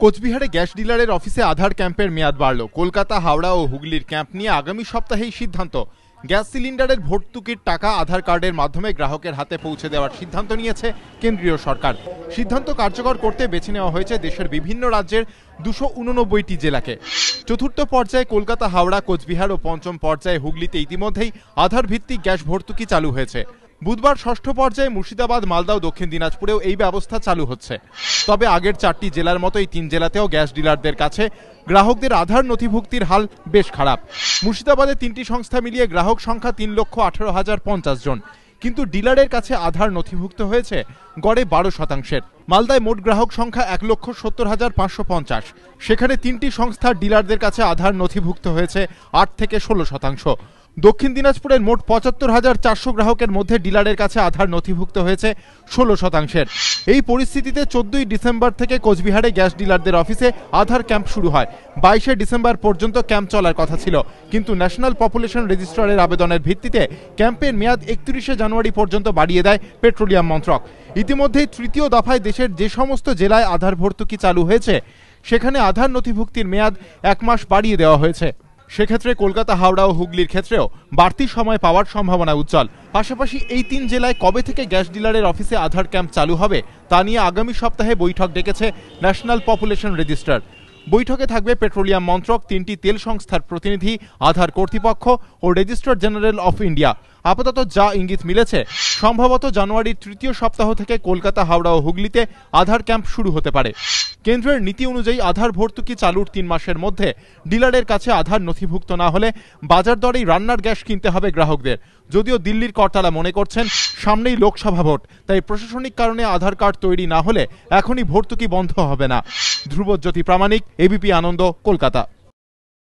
কোচবিহারে গ্যাস ডিলারের অফিসে আধার ক্যাম্পের মেয়াদ বাড়ল। কলকাতা, হাওড়া ও হুগলির ক্যাম্প নিয়ে আগামী সপ্তাহেই সিদ্ধান্ত। গ্যাস সিলিন্ডারের ভর্তুকির টাকা আধার কার্ডের মাধ্যমে গ্রাহকের হাতে পৌঁছে দেওয়ার সিদ্ধান্ত নিয়েছে কেন্দ্রীয় সরকার। সিদ্ধান্ত কার্যকর করতে বেছে নেওয়া হয়েছে দেশের বিভিন্ন রাজ্যের 289টি জেলাকে। চতুর্থ পর্যায়ে কলকাতা, হাওড়া, কোচবিহার ও পঞ্চম পর্যায়ে হুগলিতে ইতিমধ্যেই আধার ভিত্তিক গ্যাস ভর্তুকি চালু হয়েছে। বুধবার ষষ্ঠ পর্যায়ে মুর্শিদাবাদ, মালদা ও দক্ষিণ দিনাজপুরেও এই ব্যবস্থা চালু হচ্ছে। তবে আগের 4টি জেলার মতোই 3 জেলাতেও গ্যাস ডিলারদের কাছে গ্রাহকদের আধার নথিভুক্তির হাল বেশ খারাপ। মুর্শিদাবাদে 3টি সংস্থা মিলিয়ে গ্রাহক সংখ্যা 3,18,050 জন, কিন্তু ডিলারের কাছে আধার নথিভুক্ত হয়েছে গড়ে 12%। মালদায় মোট গ্রাহক সংখ্যা 1,70,550, সেখানে 3টি সংস্থার ডিলারদের কাছে আধার নথিভুক্ত হয়েছে 8 থেকে 16%। দক্ষিণ দিনাজপুরের মোট 75,400 গ্রাহকের মধ্যে ডিলারের কাছে আধার নথিভুক্ত হয়েছে 16%। এই পরিস্থিতিতে 14ই ডিসেম্বর থেকে কোচবিহারে গ্যাস ডিলারদের অফিসে আধার ক্যাম্প শুরু হয়। 22শে ডিসেম্বর পর্যন্ত ক্যাম্প চলার কথা ছিল, কিন্তু ন্যাশনাল পপুলেশন রেজিস্ট্রারের আবেদনের ভিত্তিতে ক্যাম্পের মেয়াদ 31শে জানুয়ারি পর্যন্ত বাড়িয়ে দেয় পেট্রোলিয়াম মন্ত্রক। ইতিমধ্যেই তৃতীয় দফায় দেশের যে সমস্ত জেলায় আধার ভর্তুকি চালু হয়েছে সেখানে আধার নথিভুক্তির মেয়াদ 1 মাস বাড়িয়ে দেওয়া হয়েছে। সেক্ষেত্রে কলকাতা, হাওড়া ও হুগলির ক্ষেত্রেও বাড়তি সময় পাওয়ার সম্ভাবনা উজ্জ্বল। পাশাপাশি এই 3 জেলায় কবে থেকে গ্যাস ডিলারের অফিসে আধার ক্যাম্প চালু হবে তা নিয়ে আগামী সপ্তাহে বৈঠক ডেকেছে ন্যাশনাল পপুলেশন রেজিস্ট্রার। বৈঠকে থাকবে পেট্রোলিয়াম মন্ত্রক, 3টি তেল সংস্থার প্রতিনিধি, আধার কর্তৃপক্ষ ও রেজিস্ট্রার জেনারেল অফ ইন্ডিয়া। আপাতত যা ইঙ্গিত মিলেছে, সম্ভবত জানুয়ারির তৃতীয় সপ্তাহ থেকে কলকাতা, হাওড়া ও হুগলিতে আধার ক্যাম্প শুরু হতে পারে। কেন্দ্রের নীতি অনুযায়ী আধার ভর্তুকি চালুর 3 মাসের মধ্যে ডিলারের কাছে আধার নথিভুক্ত না হলে বাজার দরেই রান্নার গ্যাস কিনতে হবে গ্রাহকদের। যদিও দিল্লির কর্তারা মনে করছেন সামনেই লোকসভা ভোট, তাই প্রশাসনিক কারণে আধার কার্ড তৈরি না হলে এখনই ভর্তুকি বন্ধ হবে না। ধ্রুবজ্যোতি প্রামাণিক, এবিপি আনন্দ, কলকাতা।